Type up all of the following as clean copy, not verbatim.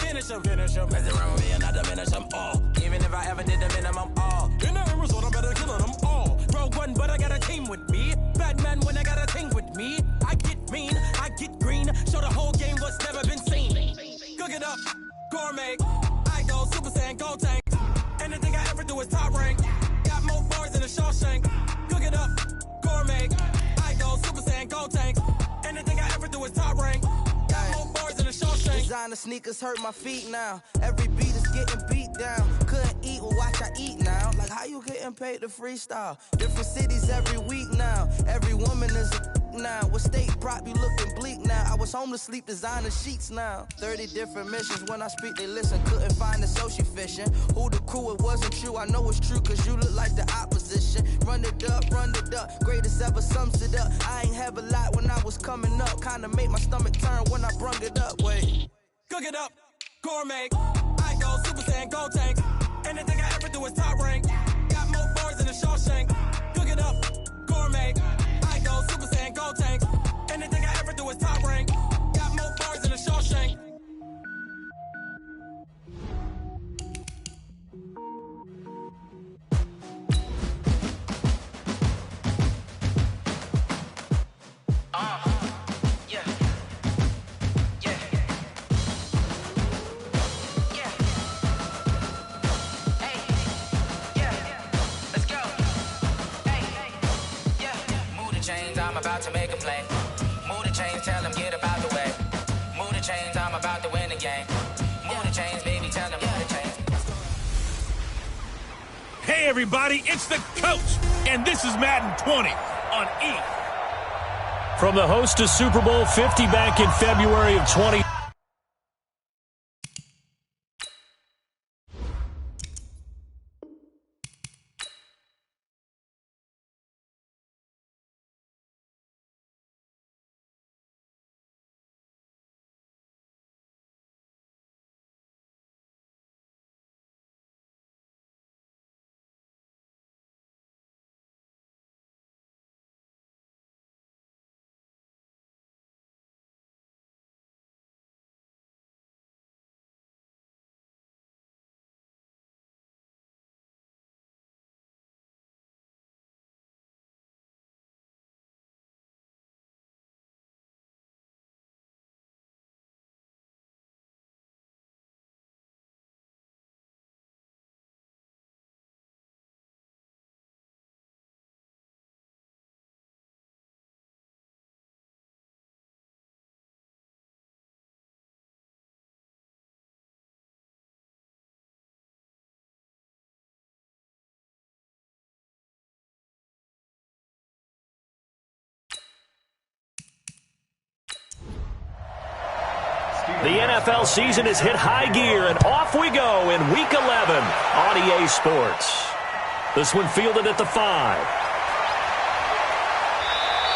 Finish him. Mess around with me and I diminish them all. Even if I ever did the minimum all. In the result, I'm better killing them all. Rogue One, but I got a team with me. Batman when I got a team with me. I get mean, I get green. Show the whole game what's never been seen. Cook it up, gourmet. I go Super Saiyan, Gold Tank. Anything I ever do is top rank. Got more bars than a Shawshank. Cook it up, gourmet. I go Super Saiyan, Gold Tank. Anything I ever do is top rank. Got more bars than a Shawshank. Designer sneakers hurt my feet now. Every beat is getting beat down. Couldn't eat, well watch I eat now. Like how you getting paid to freestyle? Different cities every week now. Every woman is a now. With state prop, you looking bleak now. I was home to sleep, designer sheets now. 30 different missions. When I speak, they listen. Couldn't find the social fishing. Who the crew, it wasn't true. I know it's true, cause you look like the opposition. Run it up. Greatest ever sums it up. I ain't have a lot when I was coming up. Kinda made my stomach turn when I brung it up. Wait. Cook it up, gourmet. I go Super Saiyan, Gold Tank. Anything I ever do is top rank. Got more bars than a Shawshank. Cook it up, gourmet. I go Super Saiyan, Gold Tank. Anything I ever do is top rank. Got more bars than a Shawshank. I'm about to make a play. Move the chains, tell them get about the way. Move the chains, I'm about to win the game. Move the chains, baby, tell them move the chains. Hey everybody, it's the coach, and this is Madden 20 on E! From the host to Super Bowl 50 back in February of 20. The NFL season has hit high gear, and off we go in Week 11 on EA Sports. This one fielded at the 5.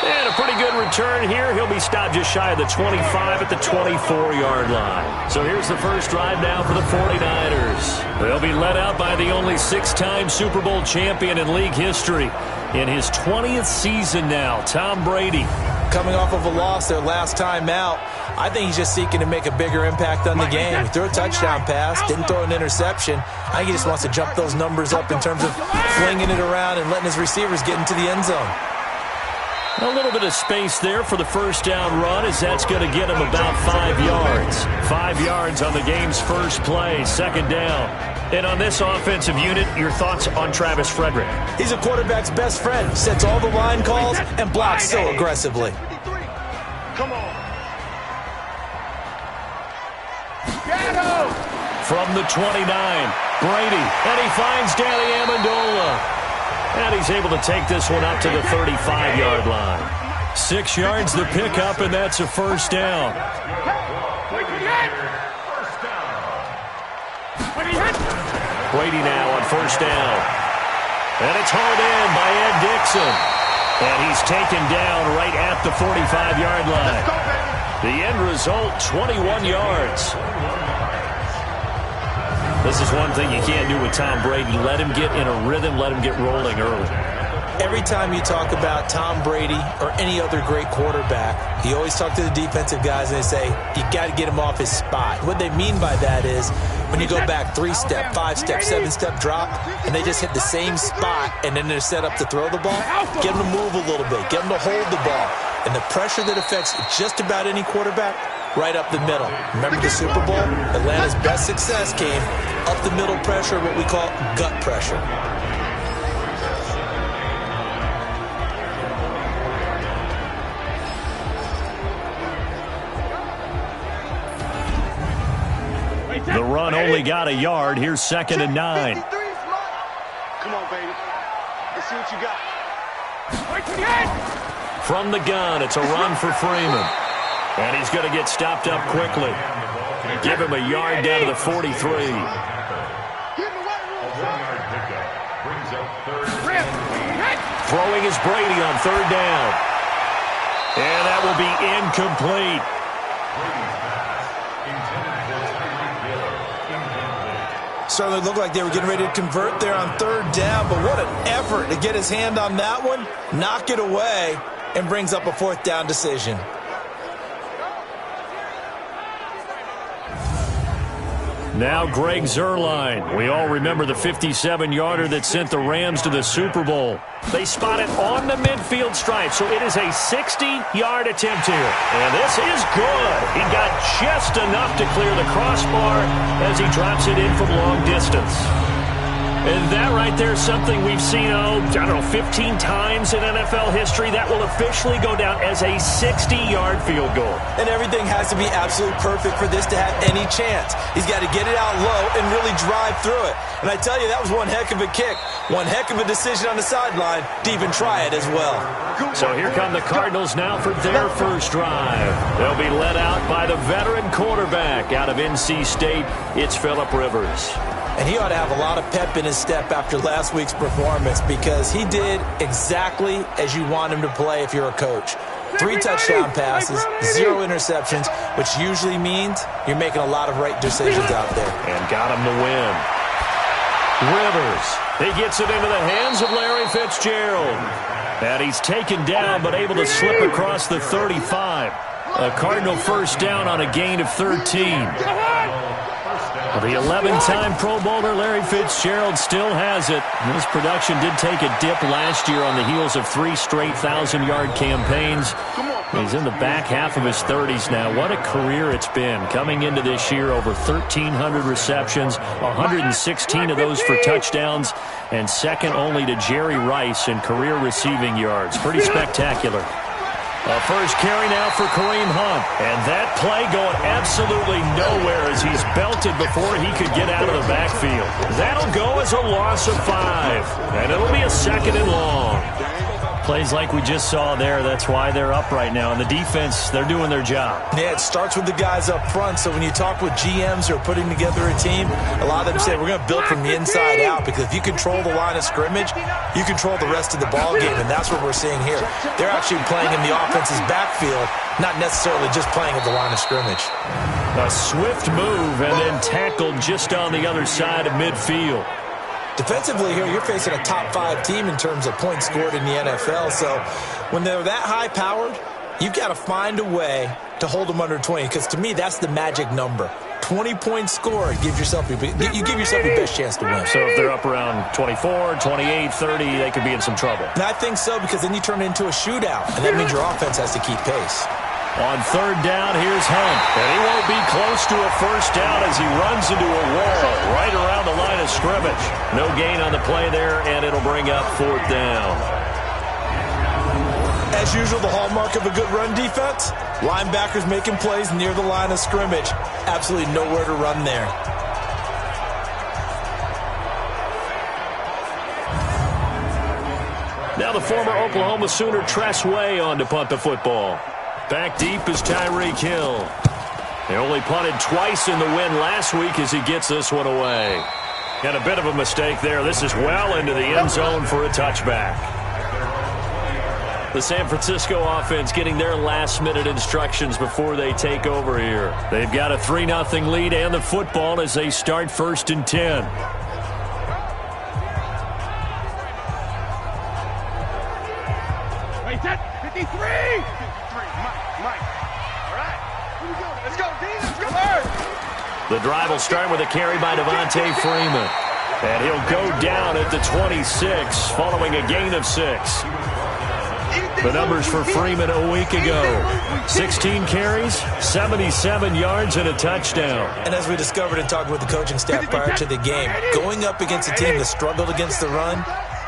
And a pretty good return here. He'll be stopped just shy of the 25 at the 24-yard line. So here's the first drive now for the 49ers. They'll be led out by the only 6-time Super Bowl champion in league history. In his 20th season now, Tom Brady. Coming off of a loss their last time out, I think he's just seeking to make a bigger impact on the game. He threw a touchdown pass, didn't throw an interception. I think he just wants to jump those numbers up in terms of flinging it around and letting his receivers get into the end zone. A little bit of space there for the first down run, as that's going to get him about 5 yards. 5 yards on the game's first play, second down. And on this offensive unit, your thoughts on Travis Frederick? He's a quarterback's best friend. Sets all the line calls and blocks so aggressively. Come on. From the 29, Brady, and he finds Danny Amendola. And he's able to take this one up to the 35-yard line. 6 yards the pickup, and that's a first down. Brady now on first down. And it's hauled in by Ed Dixon. And he's taken down right at the 45-yard line. The end result, 21 yards. This is one thing you can't do with Tom Brady. Let him get in a rhythm, let him get rolling early. Every time you talk about Tom Brady or any other great quarterback, you always talk to the defensive guys and they say, you got to get him off his spot. What they mean by that is when you go back 3-step, 5-step, 7-step drop, and they just hit the same spot and then they're set up to throw the ball, get them to move a little bit, get them to hold the ball. And the pressure that affects just about any quarterback, right up the middle. Remember the Super Bowl? Atlanta's best success came up the middle pressure, what we call gut pressure. The run only got a yard. Here's 2nd and 9. Come on, baby. Let's see what you got. From the gun, it's a run for Freeman. And he's going to get stopped up quickly. Give him a yard down to the 43. Throwing is Brady on 3rd down. And that will be incomplete. Certainly looked like they were getting ready to convert there on 3rd down, but what an effort to get his hand on that one, knock it away, and brings up a 4th down decision. Now Greg Zuerlein. We all remember the 57-yarder that sent the Rams to the Super Bowl. They spot it on the midfield stripe, so it is a 60-yard attempt here. And this is good. He got just enough to clear the crossbar as he drops it in from long distance. And that right there is something we've seen, 15 times in NFL history. That will officially go down as a 60-yard field goal. And everything has to be absolutely perfect for this to have any chance. He's got to get it out low and really drive through it. And I tell you, that was one heck of a kick. One heck of a decision on the sideline to even try it as well. So here come the Cardinals now for their first drive. They'll be led out by the veteran quarterback out of NC State. It's Phillip Rivers. And he ought to have a lot of pep in his step after last week's performance because he did exactly as you want him to play if you're a coach. 3 touchdown passes, 0 interceptions, which usually means you're making a lot of right decisions out there. And got him to win. Rivers, he gets it into the hands of Larry Fitzgerald. And he's taken down but able to slip across the 35. A Cardinal first down on a gain of 13. The 11-time Pro Bowler Larry Fitzgerald still has it. His production did take a dip last year on the heels of 3 straight 1,000-yard campaigns. He's in the back half of his 30s now. What a career it's been. Coming into this year, over 1,300 receptions, 116 of those for touchdowns, and second only to Jerry Rice in career receiving yards. Pretty spectacular. A first carry now for Kareem Hunt. And that play going absolutely nowhere as he's belted before he could get out of the backfield. That'll go as a loss of 5. And it'll be a 2nd and long. Plays like we just saw there, that's why they're up right now. And the defense, they're doing their job. Yeah, it starts with the guys up front. So when you talk with GMs who are putting together a team, a lot of them say we're going to build from the inside out because if you control the line of scrimmage, you control the rest of the ball game, and that's what we're seeing here. They're actually playing in the offense's backfield, not necessarily just playing at the line of scrimmage. A swift move and then tackled just on the other side of midfield. Defensively here, you're facing a top 5 team in terms of points scored in the NFL. So when they're that high-powered, you've got to find a way to hold them under 20 because to me, that's the magic number. 20 points scored, you give yourself your best chance to win. So if they're up around 24, 28, 30, they could be in some trouble. And I think so because then you turn it into a shootout, and that means your offense has to keep pace. On 3rd down, here's Hunt. And he won't be close to a first down as he runs into a wall right around the line of scrimmage. No gain on the play there, and it'll bring up 4th down. As usual, the hallmark of a good run defense, linebackers making plays near the line of scrimmage. Absolutely nowhere to run there. Now the former Oklahoma Sooner Tress Way on to punt the football. Back deep is Tyreek Hill. They only punted twice in the win last week as he gets this one away. And a bit of a mistake there. This is well into the end zone for a touchback. The San Francisco offense getting their last-minute instructions before they take over here. They've got a 3-0 lead and the football as they start 1st and 10. 53! Mike. All right. Here we go. Let's go, D. Let's go. The drive will start with a carry by Devontae Freeman. And he'll go down at the 26 following a gain of 6. The numbers for Freeman a week ago. 16 carries, 77 yards, and a touchdown. And as we discovered in talking with the coaching staff prior to the game, going up against a team that struggled against the run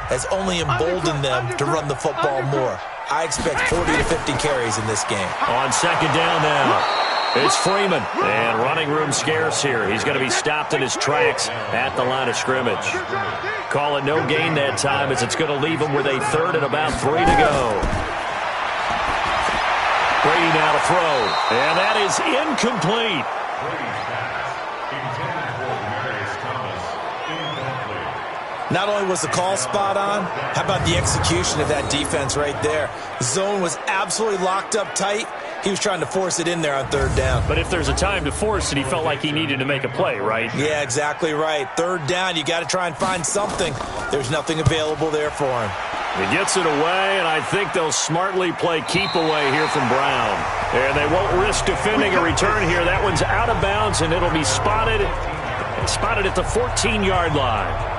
has only emboldened them to run the football more. I expect 40 to 50 carries in this game. On second down now. It's Freeman, and running room scarce here. He's going to be stopped in his tracks at the line of scrimmage. Call it no gain that time as it's going to leave him with a third and about 3 to go. Brady now to throw, and that is incomplete. Not only was the call spot on, how about the execution of that defense right there? The zone was absolutely locked up tight. He was trying to force it in there on third down. But if there's a time to force it, he felt like he needed to make a play, right? Yeah, exactly right. Third down, you got to try and find something. There's nothing available there for him. He gets it away, and I think they'll smartly play keep away here from Brown. And they won't risk defending a return here. That one's out of bounds, and it'll be spotted at the 14-yard line.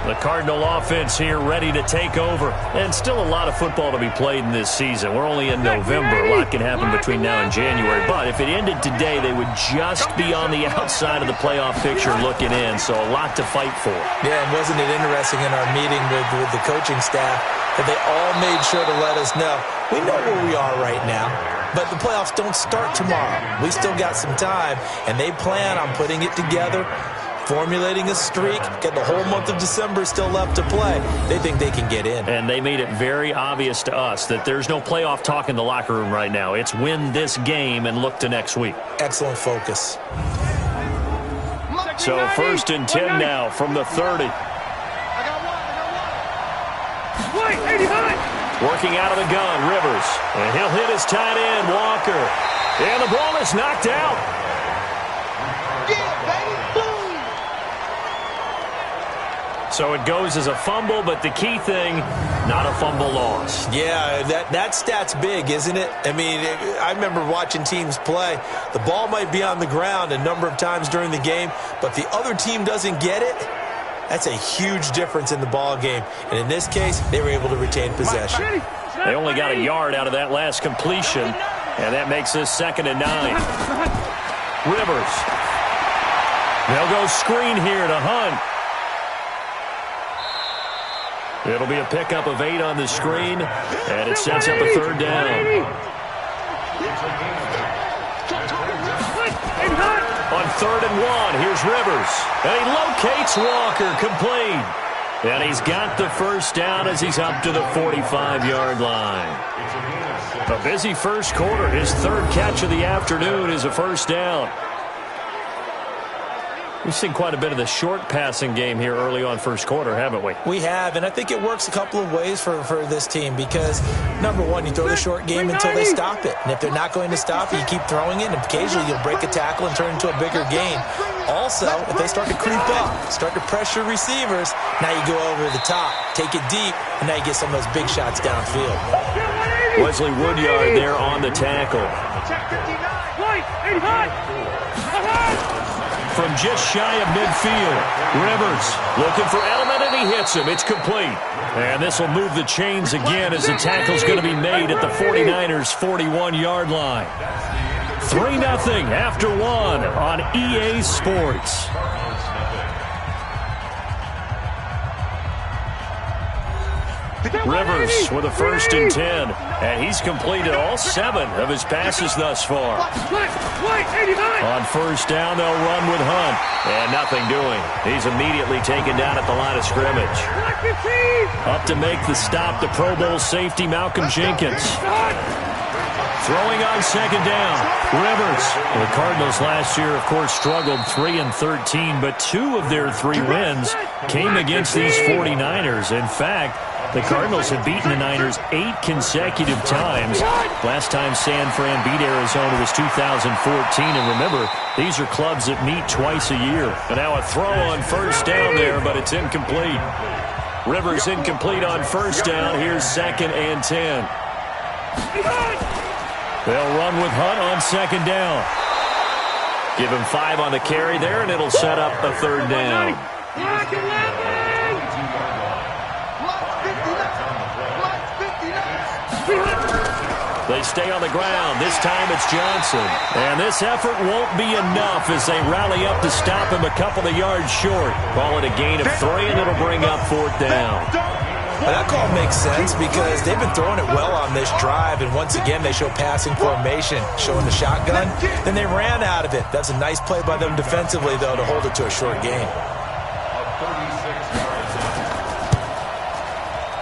The Cardinal offense here ready to take over. And still a lot of football to be played in this season. We're only in November. A lot can happen between now and January. But if it ended today, they would just be on the outside of the playoff picture looking in. So a lot to fight for. Yeah, and wasn't it interesting in our meeting with the coaching staff that they all made sure to let us know, we know where we are right now. But the playoffs don't start tomorrow. We still got some time. And they plan on putting it together, formulating a streak, get the whole month of December still left to play. They think they can get in. And they made it very obvious to us that there's no playoff talk in the locker room right now. It's win this game and look to next week. Excellent focus. So 1st and 10 now from the 30. Working out of the gun, Rivers. And he'll hit his tight end, Walker. And the ball is knocked out. So it goes as a fumble, but the key thing, not a fumble loss. Yeah, that stat's big, isn't it? I mean, I remember watching teams play. The ball might be on the ground a number of times during the game, but the other team doesn't get it. That's a huge difference in the ball game. And in this case, they were able to retain possession. They only got a yard out of that last completion, and that makes this 2nd and 9. Rivers. They'll go screen here to Hunt. It'll be a pickup of 8 on the screen, and it sets up a 3rd down. On 3rd and 1, here's Rivers. And he locates Walker, complete. And he's got the first down as he's up to the 45-yard line. A busy first quarter. His 3rd catch of the afternoon is a first down. We've seen quite a bit of the short passing game here early on first quarter, haven't we? We have, and I think it works a couple of ways for this team because, number one, you throw the short game until they stop it. And if they're not going to stop it, you keep throwing it, and occasionally you'll break a tackle and turn it into a bigger gain. Also, if they start to creep up, start to pressure receivers, now you go over the top, take it deep, and now you get some of those big shots downfield. Wesley Woodyard there on the tackle. From just shy of midfield, Rivers looking for Edelman, and he hits him. It's complete. And this will move the chains again as the tackle's going to be made at the 49ers' 41-yard line. 3-0 after 1 on EA Sports. Rivers with a 1st and 10, and he's completed all 7 of his passes thus far. On 1st down, they'll run with Hunt, and nothing doing. He's immediately taken down at the line of scrimmage. Up to make the stop, the Pro Bowl safety, Malcolm Jenkins. Throwing on 2nd down, Rivers. The Cardinals last year, of course, struggled 3-13, but 2 of their 3 wins came against these 49ers. In fact, the Cardinals have beaten the Niners 8 consecutive times. Last time San Fran beat Arizona was 2014. And remember, these are clubs that meet twice a year. And now a throw on 1st down there, but it's incomplete. Rivers incomplete on 1st down. Here's 2nd and 10. They'll run with Hunt on second down. Give him 5 on the carry there, and it'll set up a third down. They stay on the ground. This time it's Johnson. And this effort won't be enough as they rally up to stop him a couple of yards short. Call it a gain of 3, and it'll bring up fourth down. Well, that call makes sense because they've been throwing it well on this drive, and once again they show passing formation, showing the shotgun. Then they ran out of it. That's a nice play by them defensively, though, to hold it to a short gain.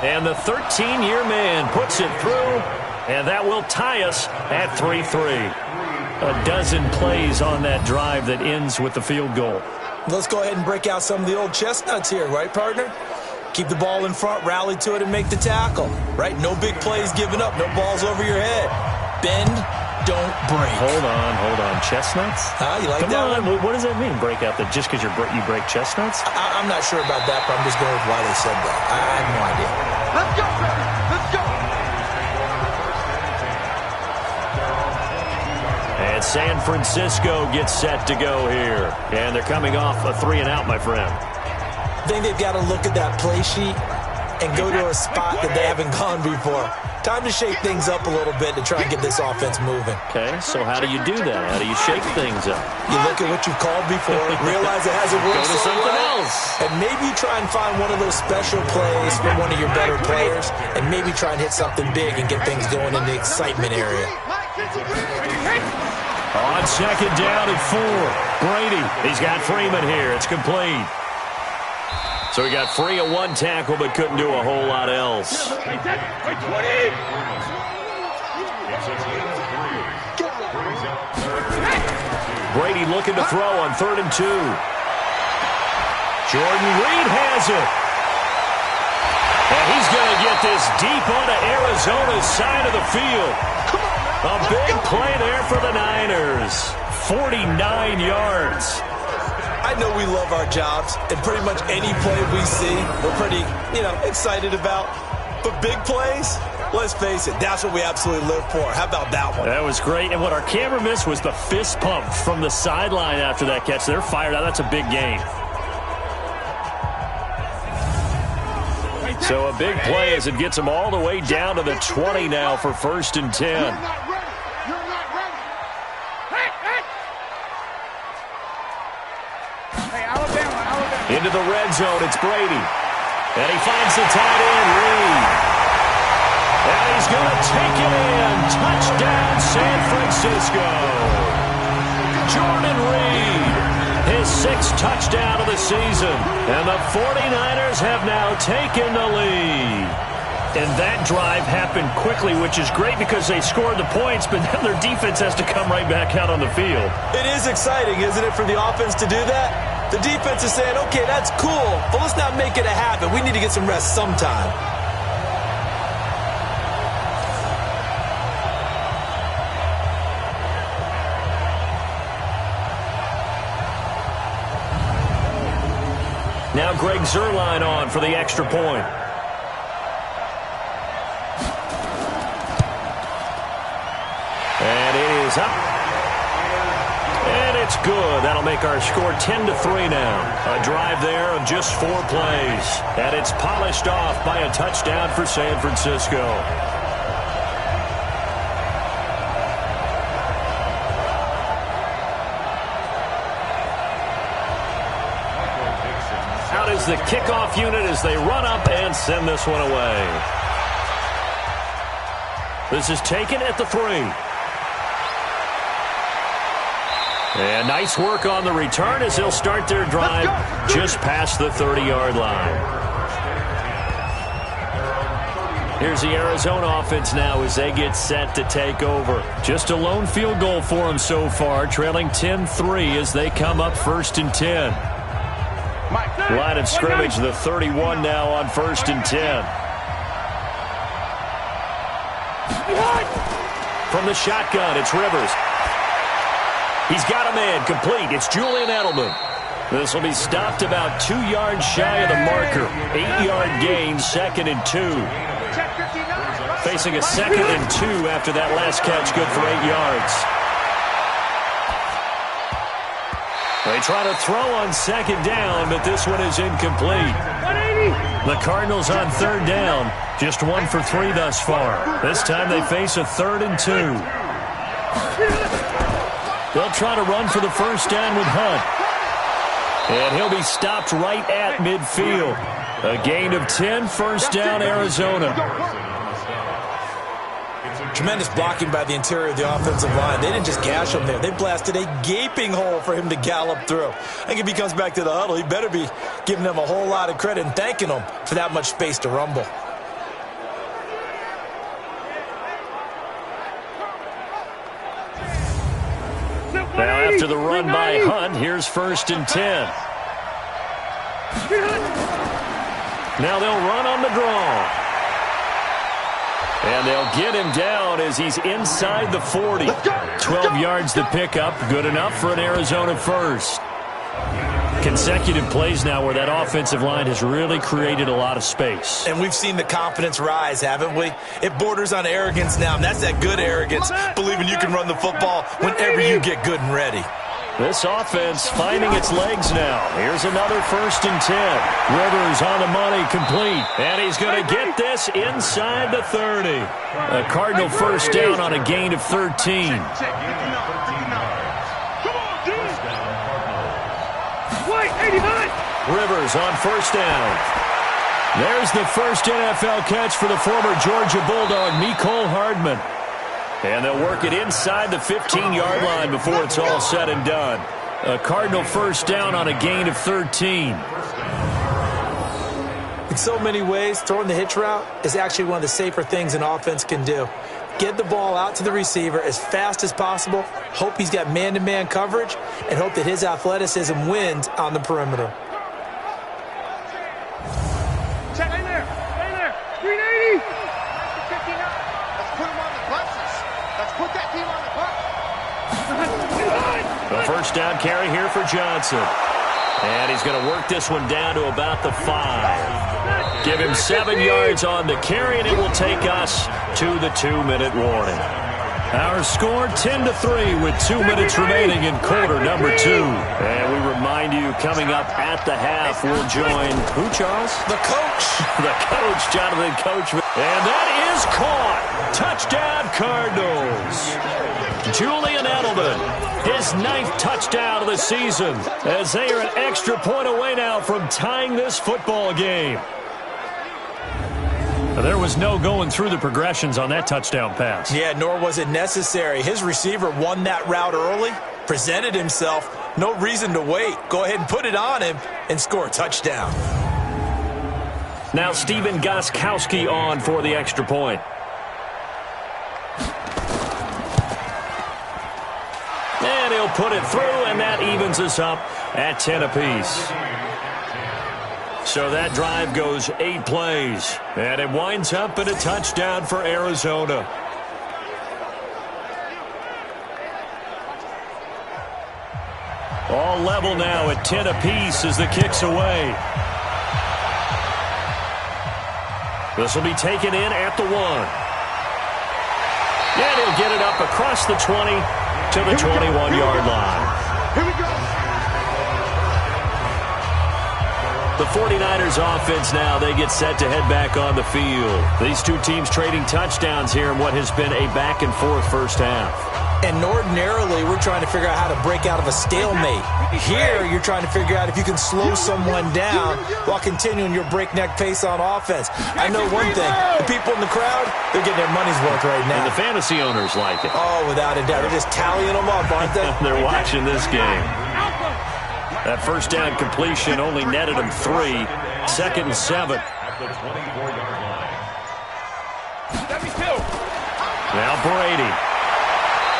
And the 13-year man puts it through, and that will tie us at 3-3. A dozen plays on that drive that ends with the field goal. Let's go ahead and break out some of the old chestnuts here, right, partner? Keep the ball in front, rally to it, and make the tackle, right? No big plays given up, no balls over your head. Bend, don't break. Hold on. Chestnuts? You like Come that on. one? What does that mean, break out? That just because you break chestnuts? I'm not sure about that, but I'm just going with why they said that. I have no idea. Let's go, baby. Let's go. And San Francisco gets set to go here. And they're coming off a 3-and-out, my friend. I think they've got to look at that play sheet and go to a spot that they haven't gone before. Time to shake things up a little bit to try and get this offense moving. Okay, so how do you do that? How do you shake things up? You look at what you've called before, realize it hasn't worked Go to so something well, else. and maybe try and find one of those special plays from one of your better players, and maybe try and hit something big and get things going in the excitement area. On second down at 4, Brady. He's got Freeman here. It's complete. So he got free of one tackle but couldn't do a whole lot else. Brady looking to throw on 3rd and 2. Jordan Reed has it. And he's going to get this deep onto Arizona's side of the field. A big play there for the Niners. 49 yards. I know we love our jobs, and pretty much any play we see, we're pretty, excited about. But big plays, let's face it, that's what we absolutely live for. How about that one? That was great. And what our camera missed was the fist pump from the sideline after that catch. They're fired out. That's a big gain. So a big play as it gets them all the way down to the 20 now for 1st and 10. Into the red zone, it's Brady. And he finds the tight end, Reed. And he's going to take it in. Touchdown, San Francisco. Jordan Reed, his 6th touchdown of the season. And the 49ers have now taken the lead. And that drive happened quickly, which is great because they scored the points, but then their defense has to come right back out on the field. It is exciting, isn't it, for the offense to do that? The defense is saying, okay, that's cool, but let's not make it a habit. We need to get some rest sometime. Now Greg Zuerlein on for the extra point. And it is up. And it's good. That'll make our score 10-3 now. A drive there of just 4 plays. And it's polished off by a touchdown for San Francisco. Out is the kickoff unit as they run up and send this one away. This is taken at the 3. And nice work on the return as they'll start their drive just past the 30-yard line. Here's the Arizona offense now as they get set to take over. Just a lone field goal for them so far, trailing 10-3 as they come up 1st and 10. Line of scrimmage, the 31 now on 1st and 10. From the shotgun, it's Rivers. He's got a man complete. It's Julian Edelman. This will be stopped about 2 yards shy of the marker. 8-yard gain, 2nd and 2. Facing a 2nd and 2 after that last catch, good for 8 yards. They try to throw on 2nd down, but this one is incomplete. The Cardinals on 3rd down, just 1 for 3 thus far. This time they face a 3rd and 2. They'll try to run for the first down with Hunt. And he'll be stopped right at midfield. A gain of 10, first down, Arizona. Tremendous blocking by the interior of the offensive line. They didn't just gash him there. They blasted a gaping hole for him to gallop through. I think if he comes back to the huddle, he better be giving them a whole lot of credit and thanking them for that much space to rumble. Now after the run by Hunt, here's 1st and 10. Now they'll run on the draw. And they'll get him down as he's inside the 40. 12 yards to pick up. Good enough for an Arizona first. Consecutive plays now where that offensive line has really created a lot of space. And we've seen the confidence rise, haven't we? It borders on arrogance now, and that's that good arrogance, believing you can run the football whenever you get good and ready. This offense finding its legs now. Here's another 1st and 10. Rivers on the money, complete. And he's going to get this inside the 30. A Cardinal first down on a gain of 13. Rivers on first down. There's the first NFL catch for the former Georgia Bulldog, Mecole Hardman. And they'll work it inside the 15-yard line before it's all said and done. A Cardinal first down on a gain of 13. In so many ways, throwing the hitch route is actually one of the safer things an offense can do. Get the ball out to the receiver as fast as possible, hope he's got man-to-man coverage, and hope that his athleticism wins on the perimeter. Stay there. 380. Let's put him on the buses. Let's put that team on the bus. The first down carry here for Johnson. And he's going to work this one down to about the 5. Give him 7 yards on the carry, and it will take us to the 2-minute warning. Our score 10-3 with 2 minutes remaining in quarter number 2. And we remind you, coming up at the half, we'll join who, Charles? The coach. The coach, Jonathan Coachman. And that is caught. Touchdown, Cardinals. Julian Edelman, his 9th touchdown of the season, as they are an extra point away now from tying this football game. There was no going through the progressions on that touchdown pass. Yeah, nor was it necessary. His receiver won that route early, presented himself. No reason to wait. Go ahead and put it on him and score a touchdown. Now Stephen Gostkowski on for the extra point. And he'll put it through, and that evens us up at 10 apiece. So that drive goes 8 plays, and it winds up in a touchdown for Arizona. All level now at 10 apiece as the kick's away. This will be taken in at the 1. And he'll get it up across the 20 to the 21-yard line. Here we go. The 49ers offense now, they get set to head back on the field. These two teams trading touchdowns here in what has been a back-and-forth first half. And ordinarily, we're trying to figure out how to break out of a stalemate. Here, you're trying to figure out if you can slow someone down while continuing your breakneck pace on offense. I know one thing. The people in the crowd, they're getting their money's worth right now. And the fantasy owners like it. Oh, without a doubt. They're just tallying them up, aren't they? They're watching this game. That first down completion only netted him 3. 2nd and 7. Now Brady.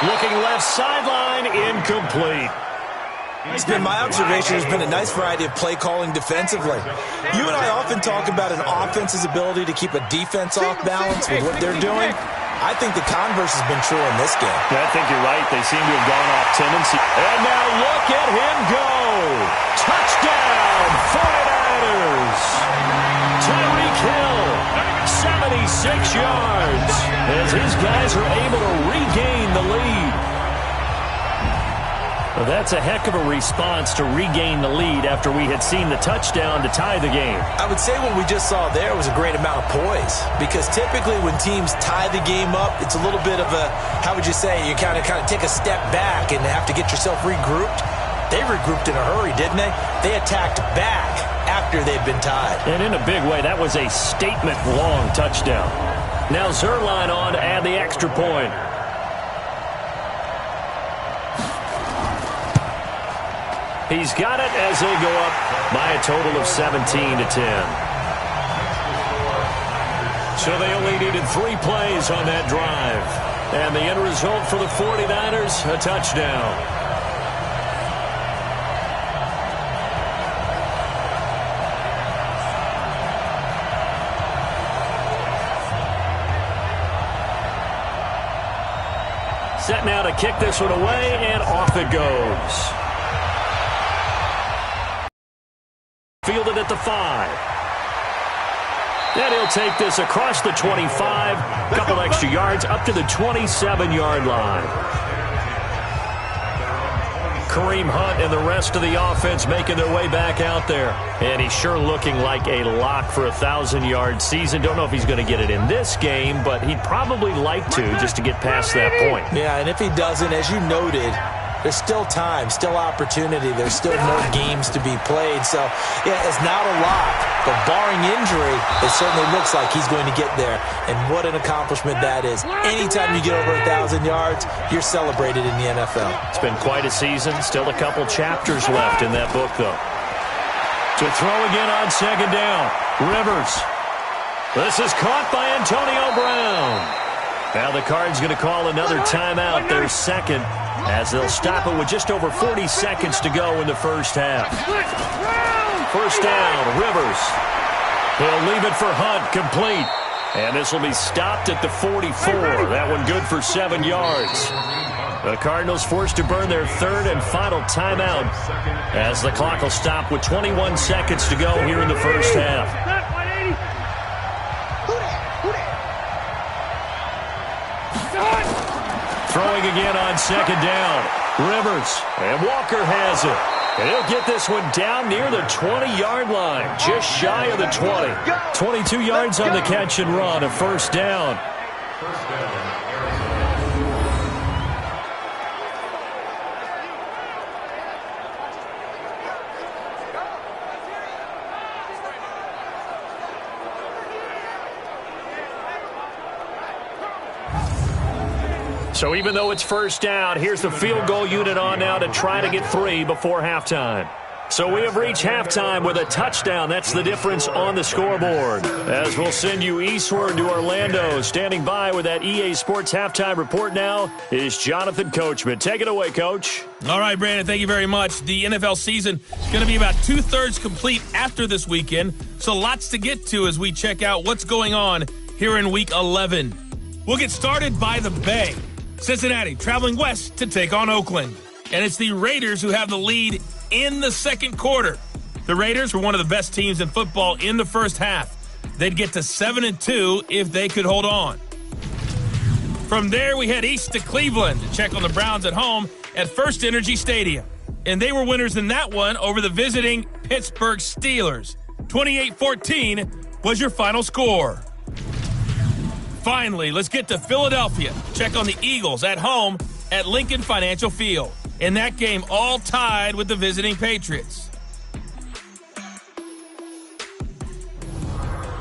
Looking left sideline, incomplete. It's been my observation there's been a nice variety of play calling defensively. You and I often talk about an offense's ability to keep a defense off balance with what they're doing. I think the converse has been true in this game. I think you're right. They seem to have gone off tendency. And now look at him go. Touchdown, 49ers. Tyreek Hill, 76 yards. as his guys are able to regain the lead. Well, that's a heck of a response to regain the lead after we had seen the touchdown to tie the game. I would say what we just saw there was a great amount of poise, because typically when teams tie the game up, it's a little bit of a, how would you say, you kind of take a step back and have to get yourself regrouped. They regrouped in a hurry, didn't they? They attacked back after they'd been tied. And in a big way, that was a statement-long touchdown. Now Zuerlein on to add the extra point. He's got it as they go up by a total of 17-10. So they only needed 3 plays on that drive. And the end result for the 49ers, a touchdown. Set now to kick this one away, and off it goes. Fielded at the 5. And he'll take this across the 25. A couple extra yards up to the 27-yard line. Kareem Hunt and the rest of the offense making their way back out there. And he's sure looking like a lock for a 1,000-yard season. Don't know if he's going to get it in this game, but he'd probably like to just to get past that point. Yeah, and if he doesn't, as you noted, there's still time, still opportunity. There's still more games to be played. So, yeah, it's not a lock. But barring injury, it certainly looks like he's going to get there. And what an accomplishment that is. Anytime you get over 1,000 yards, you're celebrated in the NFL. It's been quite a season. Still a couple chapters left in that book, though. To throw again on second down. Rivers. This is caught by Antonio Brown. Now the Cards going to call another timeout, their second, as they'll stop it with just over 40 seconds to go in the first half. First down, Rivers. He'll leave it for Hunt, complete. And this will be stopped at the 44. That one good for 7 yards. The Cardinals forced to burn their third and final timeout as the clock will stop with 21 seconds to go here in the first half. Throwing again on second down. Rivers. And Walker has it. And he'll get this one down near the 20-yard line. Just shy of the 20. 22 yards on the catch and run. A first down. So even though it's first down, here's the field goal unit on now to try to get 3 before halftime. So we have reached halftime with a touchdown. That's the difference on the scoreboard. As we'll send you eastward to Orlando. Standing by with that EA Sports halftime report now is Jonathan Coachman. Take it away, Coach. All right, Brandon, thank you very much. The NFL season is going to be about 2/3 complete after this weekend. So lots to get to as we check out what's going on here in Week 11. We'll get started by the Bay. Cincinnati traveling west to take on Oakland. And it's the Raiders who have the lead in the second quarter. The Raiders were one of the best teams in football in the first half. They'd get to 7-2 if they could hold on. From there, we head east to Cleveland to check on the Browns at home at First Energy Stadium. And they were winners in that one over the visiting Pittsburgh Steelers. 28-14 was your final score. Finally, let's get to Philadelphia. Check on the Eagles at home at Lincoln Financial Field. In that game, all tied with the visiting Patriots.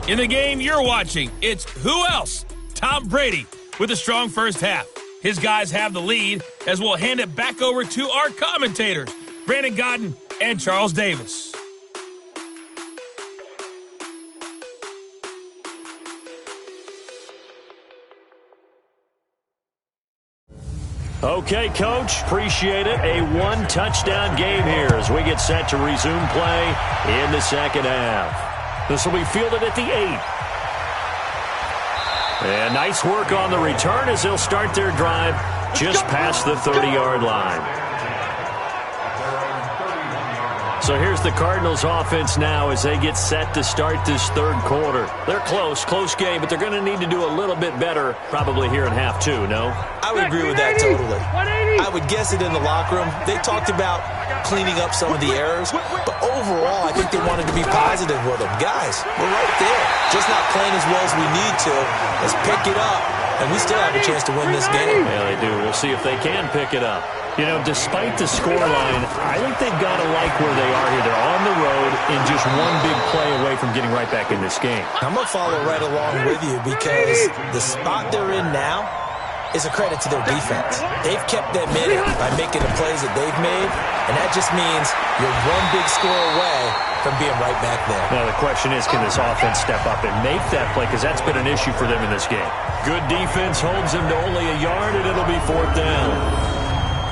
In the game you're watching, it's who else? Tom Brady with a strong first half. His guys have the lead as we'll hand it back over to our commentators, Brandon Godden and Charles Davis. Okay, Coach, appreciate it. A one-touchdown game here as we get set to resume play in the second half. This will be fielded at the 8. And nice work on the return as they'll start their drive just past the 30-yard line. So here's the Cardinals offense now as they get set to start this third quarter. They're close game, but they're going to need to do a little bit better probably here in half two, no? I would agree with that totally. I would guess it in the locker room. They talked about cleaning up some of the errors, but overall I think they wanted to be positive with them. Guys, we're right there. Just not playing as well as we need to. Let's pick it up, and we still have a chance to win this game. Yeah, they do. We'll see if they can pick it up. You know, despite the scoreline, I think they've got to like where they are here. They're on the road and just one big play away from getting right back in this game. I'm going to follow right along with you because the spot they're in now is a credit to their defense. They've kept them in it by making the plays that they've made, and that just means you're one big score away from being right back there. Now the question is, can this offense step up and make that play? Because that's been an issue for them in this game. Good defense holds them to only a yard, and it'll be 4th down.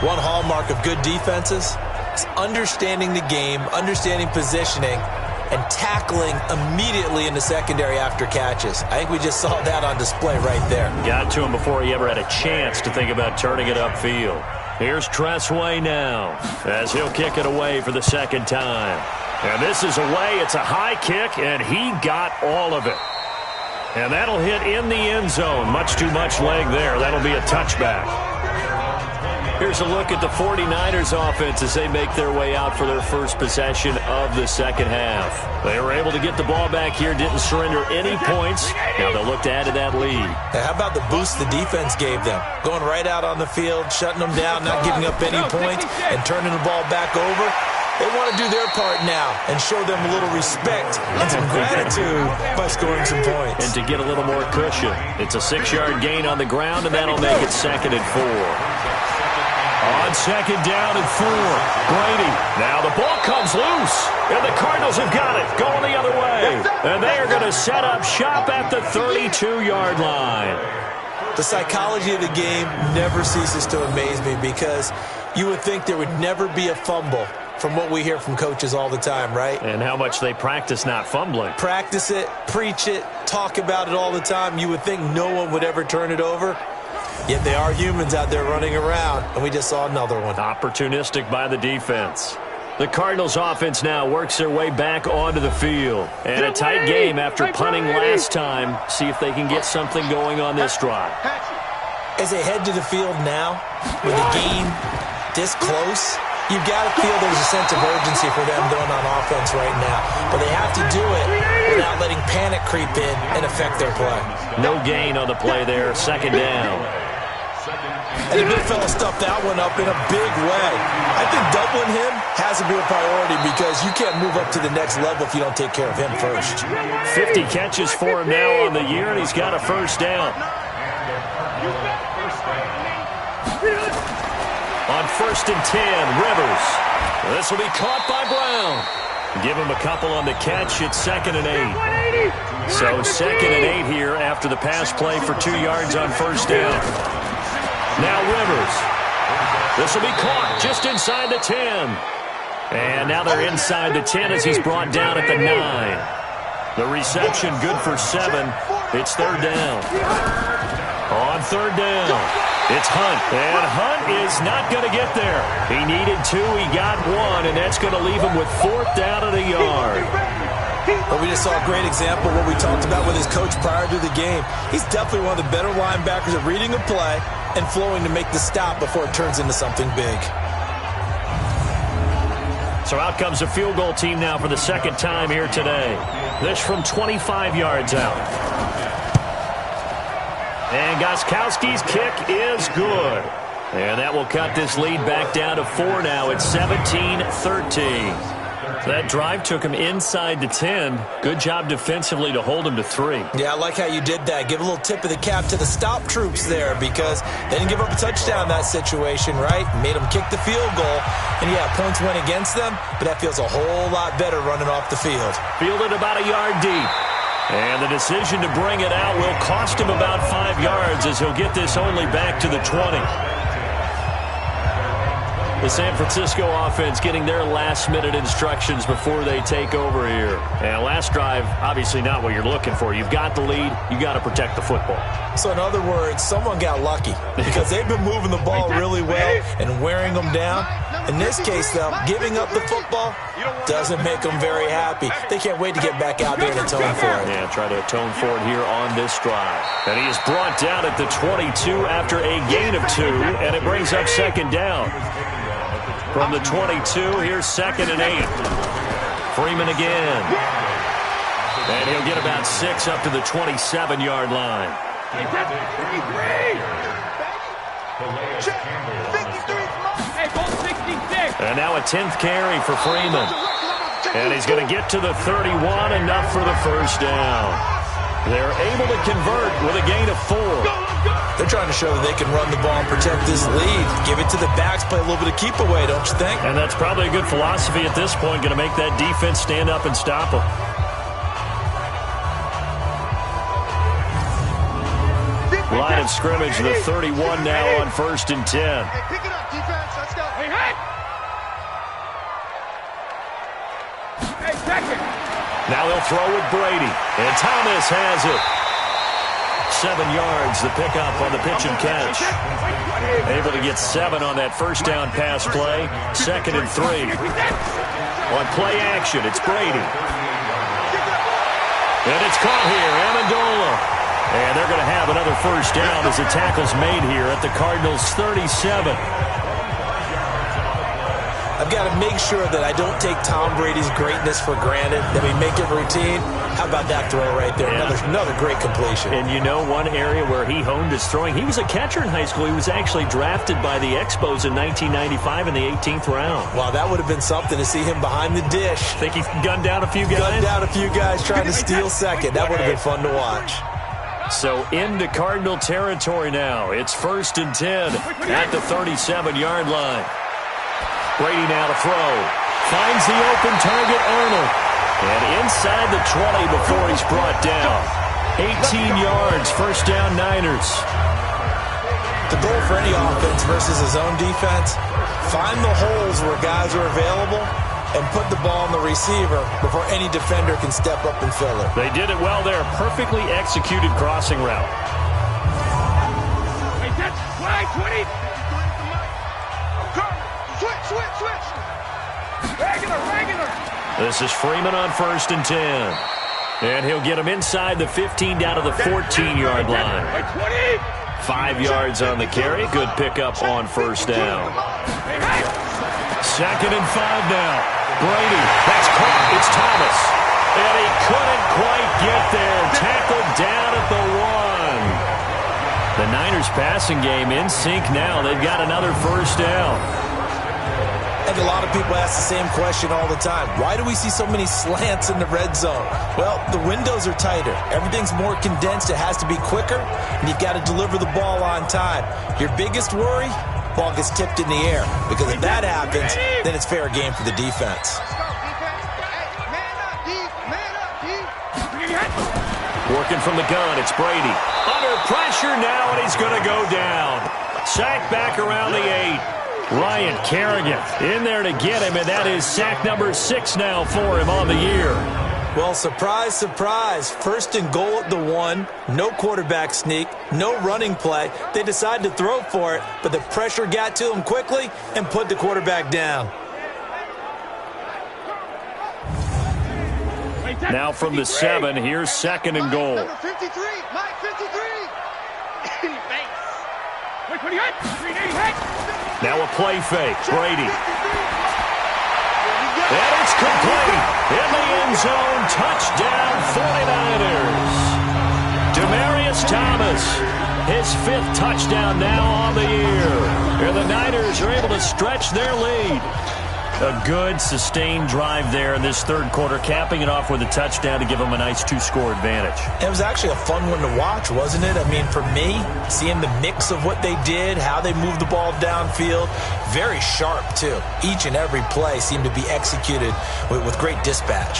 One hallmark of good defenses is understanding the game, understanding positioning, and tackling immediately in the secondary after catches. I think we just saw that on display right there. Got to him before he ever had a chance to think about turning it upfield. Here's Tressway now as he'll kick it away for the second time. And this is away. It's a high kick, and he got all of it. And that'll hit in the end zone. Much too much leg there. That'll be a touchback. Here's a look at the 49ers offense as they make their way out for their first possession of the second half. They were able to get the ball back here, didn't surrender any points. Now they'll look to add to that lead. How about the boost the defense gave them? Going right out on the field, shutting them down, not giving up any points, and turning the ball back over. They want to do their part now and show them a little respect and some gratitude by scoring some points. And to get a little more cushion. It's a 6-yard gain on the ground, and that'll make it 2nd and 4. On 2nd down and 4, Brady. Now the ball comes loose, and the Cardinals have got it, going the other way. And they are going to set up shop at the 32-yard line. The psychology of the game never ceases to amaze me because you would think there would never be a fumble from what we hear from coaches all the time, right? And how much they practice not fumbling. Practice it, preach it, talk about it all the time. You would think no one would ever turn it over. Yet they are humans out there running around, and we just saw another one. Opportunistic by the defense. The Cardinals offense now works their way back onto the field. And a tight game after punting last time. See if they can get something going on this drive. As they head to the field now, with the game this close, you've got to feel there's a sense of urgency for them going on offense right now. But they have to do it without letting panic creep in and affect their play. No gain on the play there, 2nd down. And the big fella stuffed that one up in a big way. I think doubling him has to be a priority because you can't move up to the next level if you don't take care of him first. 50 catches for him now on the year, and he's got a 1st down. On 1st and 10, Rivers. This will be caught by Brown. Give him a couple on the catch. It's 2nd and 8. So 2nd and 8 here after the pass play for 2 yards on 1st down. Now Rivers. This will be caught just inside the 10. And now they're inside the 10 as he's brought down at the 9. The reception good for 7. It's 3rd down. On 3rd down, it's Hunt. And Hunt is not going to get there. He needed 2. He got 1, and that's going to leave him with 4th down at a yard. Well, we just saw a great example of what we talked about with his coach prior to the game. He's definitely one of the better linebackers at reading a play and flowing to make the stop before it turns into something big. So out comes a field goal team now for the 2nd time here today. This from 25 yards out. And Gostkowski's kick is good. And that will cut this lead back down to 4 now. It's 17-13. That drive took him inside the 10. Good job defensively to hold him to 3. Yeah, I like how you did that. Give a little tip of the cap to the stop troops there because they didn't give up a touchdown in that situation, right? Made them kick the field goal. And, yeah, points went against them, but that feels a whole lot better running off the field. Fielded about a yard deep. And the decision to bring it out will cost him about 5 yards as he'll get this only back to the 20. The San Francisco offense getting their last-minute instructions before they take over here. And last drive, obviously not what you're looking for. You've got the lead. You got to protect the football. So in other words, someone got lucky because they've been moving the ball really well and wearing them down. In this case, though, giving up the football doesn't make them very happy. They can't wait to get back out there and atone for it. Yeah, try to atone for it here on this drive. And he is brought down at the 22 after a gain of 2, and it brings up second down. From the 22, here's 2nd and 8. Freeman again. And he'll get about 6 up to the 27-yard line. And now a 10th carry for Freeman. And he's going to get to the 31, enough for the first down. They're able to convert with a gain of 4. They're trying to show that they can run the ball and protect this lead. Give it to the backs, play a little bit of keep away, don't you think? And that's probably a good philosophy at this point, going to make that defense stand up and stop them. Line of scrimmage, the 31 now on 1st and 10. Hey, pick it up, defense. Let's go. Hey, hey! Hey, second. Now they'll throw with Brady. And Thomas has it. 7 yards, the pickup on the pitch and catch. Able to get 7 on that first down pass play. 2nd and 3. On play action, it's Brady. And it's caught here, Amendola. And they're going to have another first down as the tackle's made here at the Cardinals' 37. I've got to make sure that I don't take Tom Brady's greatness for granted, that we make it routine. How about that throw right there? Yeah. Another great completion. And you know one area where he honed his throwing? He was a catcher in high school. He was actually drafted by the Expos in 1995 in the 18th round. Wow, that would have been something to see him behind the dish. Think he gunned down a few guys? Gunned down a few guys trying to steal second. That would have been fun to watch. So into Cardinal territory now. It's 1st and 10 at the 37-yard line. Brady now to throw. Finds the open target, Arnold. And inside the 20 before he's brought down. 18 yards, first down Niners. The goal for any offense versus his own defense, find the holes where guys are available and put the ball on the receiver before any defender can step up and fill it. They did it well there. Perfectly executed crossing route. Hey, that's flag 20. Switch. Regular. This is Freeman on 1st and 10. And he'll get him inside the 15 down to the 14-yard line. 5 yards on the carry. Good pickup on first down. 2nd and 5 now. Brady, that's caught. It's Thomas. And he couldn't quite get there. Tackled down at the 1. The Niners passing game in sync now. They've got another first down. I think a lot of people ask the same question all the time. Why do we see so many slants in the red zone? Well, the windows are tighter. Everything's more condensed. It has to be quicker, and you've got to deliver the ball on time. Your biggest worry? Ball gets tipped in the air, because if that happens, then it's fair game for the defense. Working from the gun, it's Brady. Under pressure now, and he's going to go down. Sack back around the 8. Ryan Kerrigan in there to get him, and that is sack number 6 now for him on the year. Well, surprise, surprise. 1st and goal at the 1. No quarterback sneak. No running play. They decided to throw for it, but the pressure got to him quickly and put the quarterback down. Now from the 7, here's 2nd and goal. Number 53, Mike 53. Now a play fake. Brady. And it's complete. In the end zone. Touchdown 49ers. Demaryius Thomas. His 5th touchdown now on the year. And the Niners are able to stretch their lead. A good, sustained drive there in this 3rd quarter, capping it off with a touchdown to give them a nice 2-score advantage. It was actually a fun one to watch, wasn't it? I mean, for me, seeing the mix of what they did, how they moved the ball downfield, very sharp, too. Each and every play seemed to be executed with great dispatch.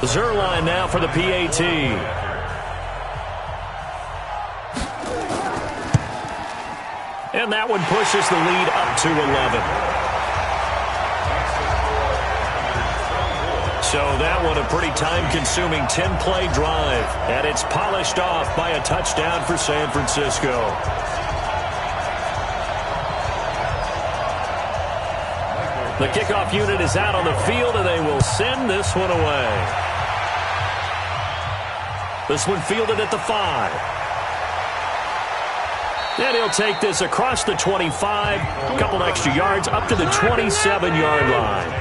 Zuerlein now for the PAT. And that one pushes the lead up to 11. So that one a pretty time-consuming 10-play drive, and it's polished off by a touchdown for San Francisco. The kickoff unit is out on the field, and they will send this one away. This one fielded at the 5. And he'll take this across the 25, a couple extra yards, up to the 27-yard line.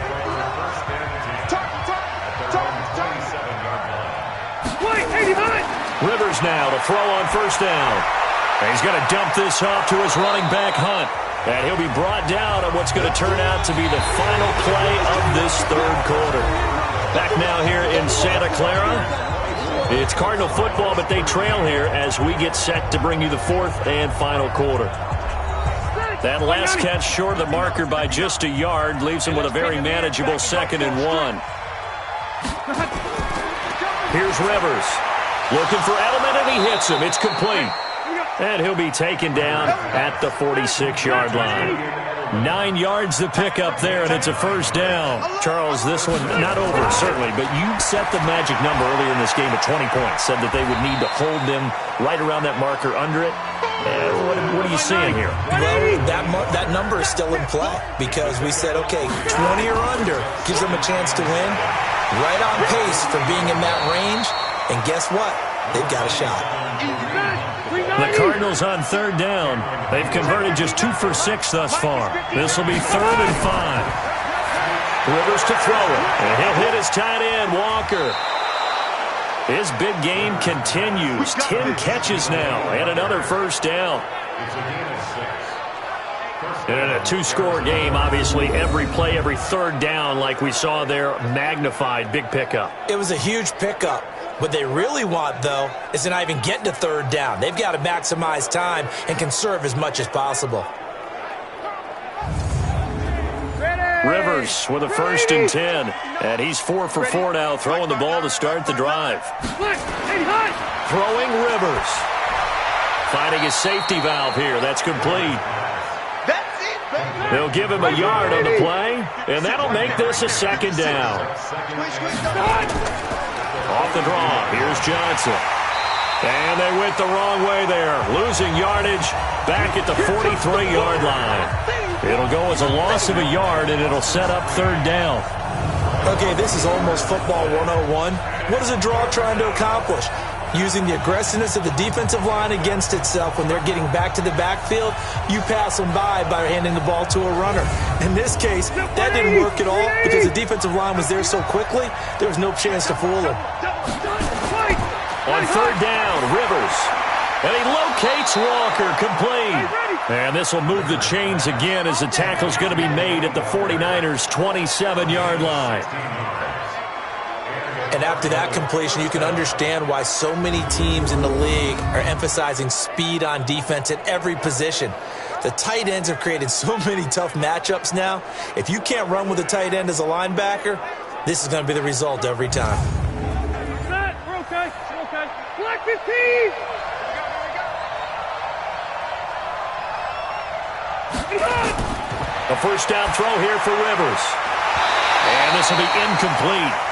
Rivers now to throw on first down. And he's going to dump this off to his running back, Hunt. And he'll be brought down on what's going to turn out to be the final play of this third quarter. Back now here in Santa Clara. It's Cardinal football, but they trail here as we get set to bring you the fourth and final quarter. That last catch short of the marker by just a yard leaves him with a very manageable 2nd and 1. Here's Rivers. Looking for Edelman, and he hits him. It's complete. And he'll be taken down at the 46-yard line. 9 yards to pick up there, and it's a first down. Charles, this one not over, certainly, but you set the magic number earlier in this game at 20 points. Said that they would need to hold them right around that marker under it. What are you seeing here? Well, that number is still in play because we said, okay, 20 or under gives them a chance to win. Right on pace for being in that range. And guess what? They've got a shot. The Cardinals on third down. They've converted just 2 for 6 thus far. This will be 3rd and 5. Rivers to throw it. And he'll hit his tight end, Walker. His big game continues. 10 catches now and another first down. In a 2-score game, obviously, every play, every third down, like we saw there, magnified. Big pickup. It was a huge pickup. What they really want, though, is to not even get to third down. They've got to maximize time and conserve as much as possible. Rivers with a 1st and 10. And he's 4 for 4 now, throwing the ball to start the drive. Throwing Rivers. Finding his safety valve here. That's complete. They'll give him a yard on the play, and that'll make this a 2nd down. Off the draw, here's Johnson. And they went the wrong way there, losing yardage back at the 43-yard line. It'll go as a loss of a yard, and it'll set up 3rd down. Okay, this is almost football 101. What is a draw trying to accomplish? Using the aggressiveness of the defensive line against itself when they're getting back to the backfield, you pass them by handing the ball to a runner. In this case, that didn't work at all because the defensive line was there so quickly, there was no chance to fool them. On 3rd down, Rivers. And he locates Walker, complete. And this will move the chains again as the tackle's going to be made at the 49ers' 27-yard line. And after that completion, you can understand why so many teams in the league are emphasizing speed on defense at every position. The tight ends have created so many tough matchups now. If you can't run with a tight end as a linebacker, this is going to be the result every time. We're okay. We're okay. Black 15! A first down throw here for Rivers. And this will be incomplete.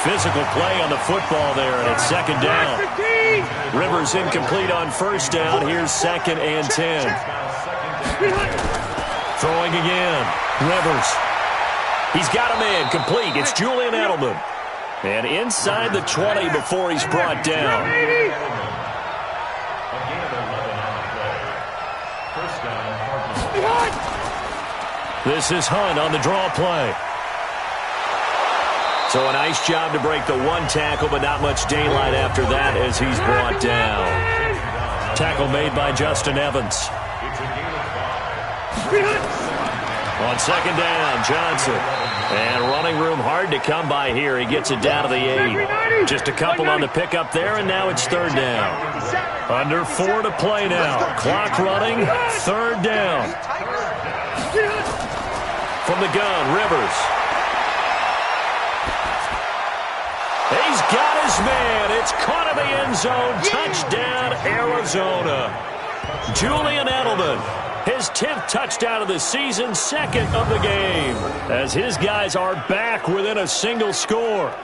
Physical play on the football there, and it's 2nd down. Rivers incomplete on first down. Here's 2nd and 10. Throwing again. Rivers. He's got a man complete. It's Julian Edelman. And inside the 20 before he's brought down. This is Hunt on the draw play. So a nice job to break the 1 tackle, but not much daylight after that as he's brought down. Tackle made by Justin Evans. On 2nd down, Johnson. And running room hard to come by here. He gets it down to the 8. Just a couple on the pickup there, and now it's 3rd down. Under 4 to play now. Clock running, 3rd down. From the gun, Rivers. He's got his man. It's caught in the end zone. Touchdown, Arizona. Julian Edelman. His 10th touchdown of the season, second of the game, as his guys are back within a single score.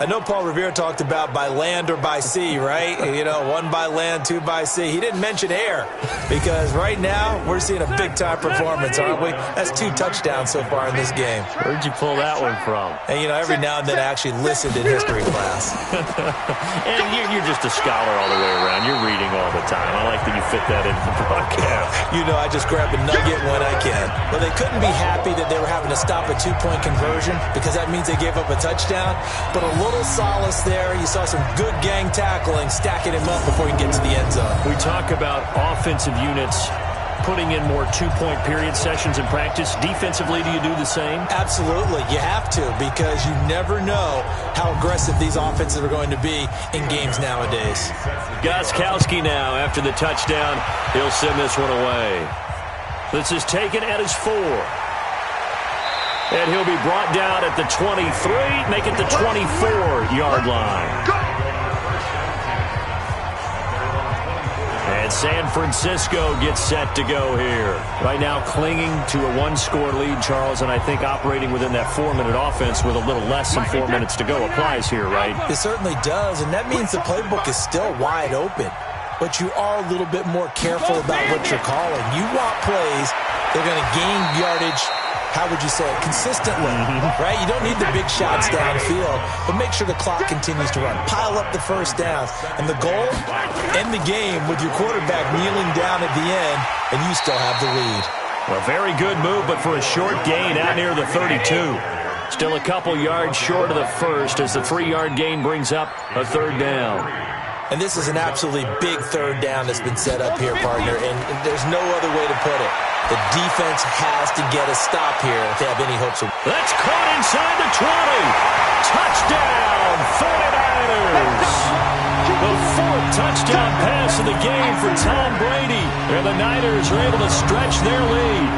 I know Paul Revere talked about by land or by sea, right? You know, 1 by land, 2 by sea. He didn't mention air because right now we're seeing a big-time performance, aren't we? That's 2 touchdowns so far in this game. Where'd you pull that one from? And, you know, every now and then I actually listened in history class. And you're just a scholar all the way around. You're reading all the time. I like that you fit that into the broadcast. You know, I just grab a nugget when I can. Well, they couldn't be happy that they were having to stop a 2-point conversion because that means they gave up a touchdown. But a little solace there. You saw some good gang tackling, stacking him up before you get to the end zone. We talk about offensive units putting in more 2-point period sessions in practice. Defensively, do you do the same? Absolutely. You have to because you never know how aggressive these offenses are going to be in games nowadays. Gostkowski now after the touchdown. He'll send this one away. This is taken at his 4. And he'll be brought down at the 23, make it the 24-yard line. And San Francisco gets set to go here. Right now clinging to a 1-score lead, Charles, and I think operating within that 4-minute offense with a little less than 4 minutes to go applies here, right? It certainly does, and that means the playbook is still wide open. But you are a little bit more careful about what you're calling. You want plays that are going to gain yardage, how would you say it, consistently, right? You don't need the big shots downfield, but make sure the clock continues to run. Pile up the first downs. And the goal, end the game with your quarterback kneeling down at the end, and you still have the lead. A very good move, but for a short gain out near the 32. Still a couple yards short of the first as the 3-yard gain brings up a 3rd down. And this is an absolutely big 3rd down that's been set up here, partner, and there's no other way to put it. The defense has to get a stop here if they have any hopes of. That's caught inside the 20. Touchdown, 49ers. The 4th touchdown pass of the game for Tom Brady. And the Niners are able to stretch their lead.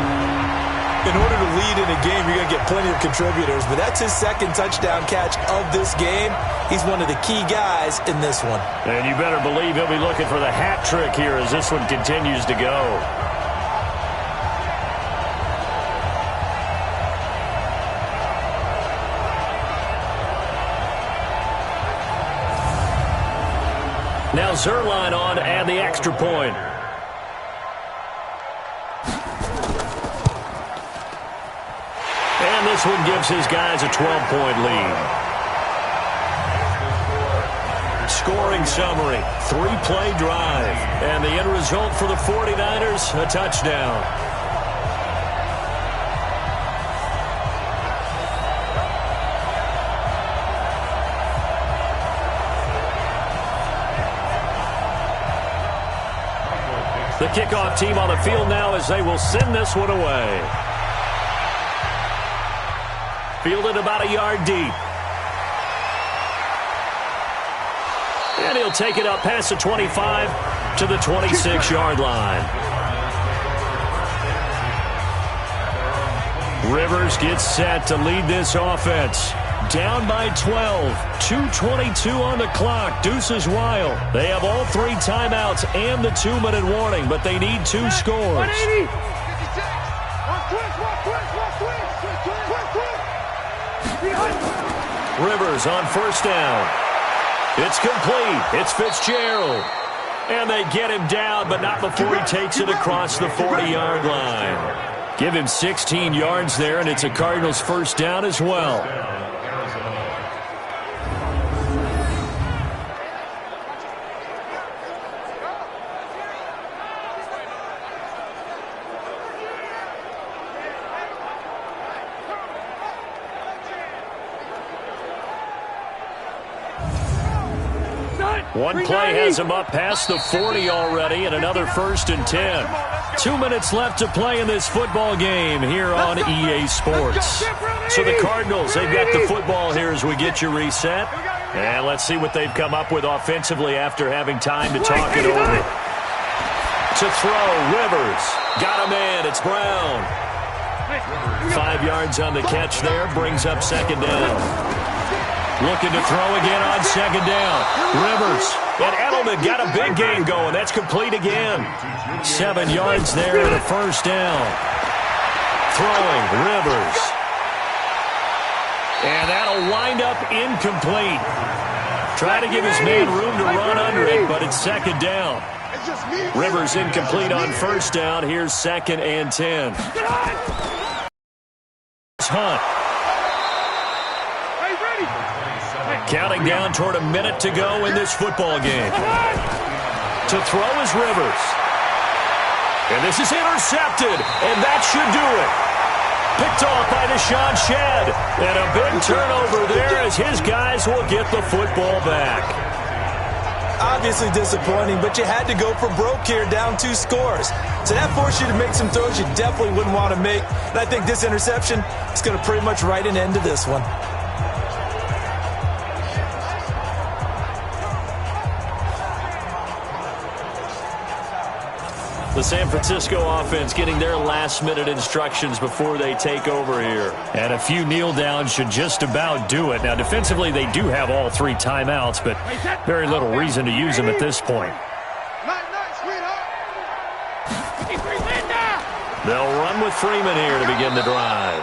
In order to lead in a game, you're going to get plenty of contributors, but that's his 2nd touchdown catch of this game. He's one of the key guys in this one. And you better believe he'll be looking for the hat trick here as this one continues to go. Now Zuerlein on to add the extra point. And this one gives his guys a 12-point lead. Scoring summary, 3-play drive. And the end result for the 49ers, a touchdown. The kickoff team on the field now as they will send this one away. Fielded about a yard deep. And he'll take it up past the 25 to the 26-yard line. Rivers gets set to lead this offense. Down by 12. 2:22 on the clock. Deuces wild. They have all 3 timeouts and the 2-minute warning, but they need 2 scores. Rivers on 1st down. It's complete. It's Fitzgerald. And they get him down, but not before he takes it across the 40-yard line. Give him 16 yards there, and it's a Cardinals 1st down as well. One play has him up past the 40 already, and another 1st and 10. 2 minutes left to play in this football game here on EA Sports. So the Cardinals, they've got the football here as we get you reset. And let's see what they've come up with offensively after having time to talk it over. To throw, Rivers. Got a man, it's Brown. 5 yards on the catch there, brings up 2nd down. Looking to throw again on second down. Rivers and Edelman got a big game going. That's complete again. 7 yards there and a first down. Throwing, Rivers. And that'll wind up incomplete. Try to give his man room to run under it, but it's second down. Rivers incomplete on first down. Here's 2nd and 10. Hunt. Counting down toward a minute to go in this football game. To throw is Rivers. And this is intercepted, and that should do it. Picked off by Deshaun Shedd. And a big turnover there as his guys will get the football back. Obviously disappointing, but you had to go for broke here, down 2 scores. So that forced you to make some throws you definitely wouldn't want to make. And I think this interception is going to pretty much write an end to this one. The San Francisco offense getting their last-minute instructions before they take over here. And a few kneel-downs should just about do it. Now, defensively, they do have all 3 timeouts, but very little reason to use them at this point. They'll run with Freeman here to begin the drive.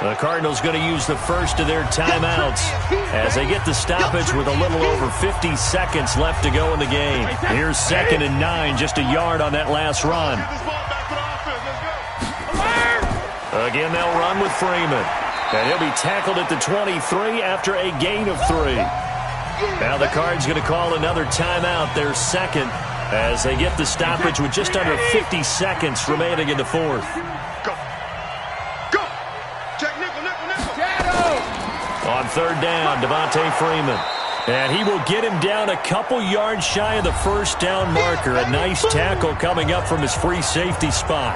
The Cardinals going to use the first of their timeouts as they get the stoppage with a little over 50 seconds left to go in the game. Here's 2nd and 9, just a yard on that last run. Again, they'll run with Freeman. And he'll be tackled at the 23 after a gain of 3. Now the Cards going to call another timeout, their 2nd, as they get the stoppage with just under 50 seconds remaining in the 4th. On 3rd down, Devontae Freeman. And he will get him down a couple yards shy of the first down marker. A nice tackle coming up from his free safety spot.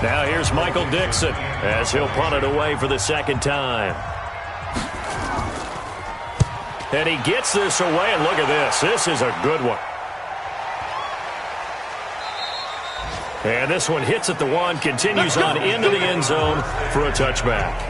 Now here's Michael Dixon as he'll punt it away for the 2nd time. And he gets this away, and look at this. This is a good one. And this one hits at the 1, continues on into the end zone for a touchback.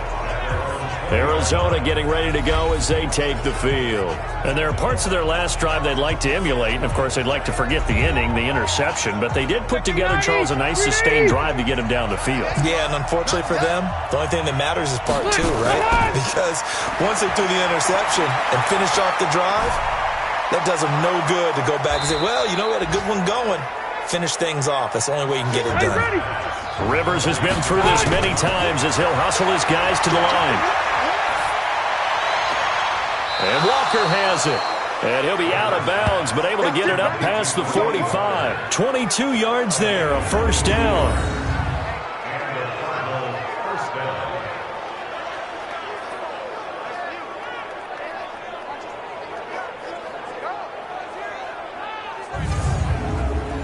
Arizona getting ready to go as they take the field. And there are parts of their last drive they'd like to emulate. And, of course, they'd like to forget the ending, the interception. But they did put together, Charles, a nice sustained drive to get him down the field. Yeah, and unfortunately for them, the only thing that matters is part 2, right? Because once they threw the interception and finished off the drive, that does them no good to go back and say, well, you know, we had a good one going. Finish things off. That's the only way you can get it done. Rivers has been through this many times as he'll hustle his guys to the line. And Walker has it. And he'll be out of bounds, but able to get it up past the 45. 22 yards there, a first down.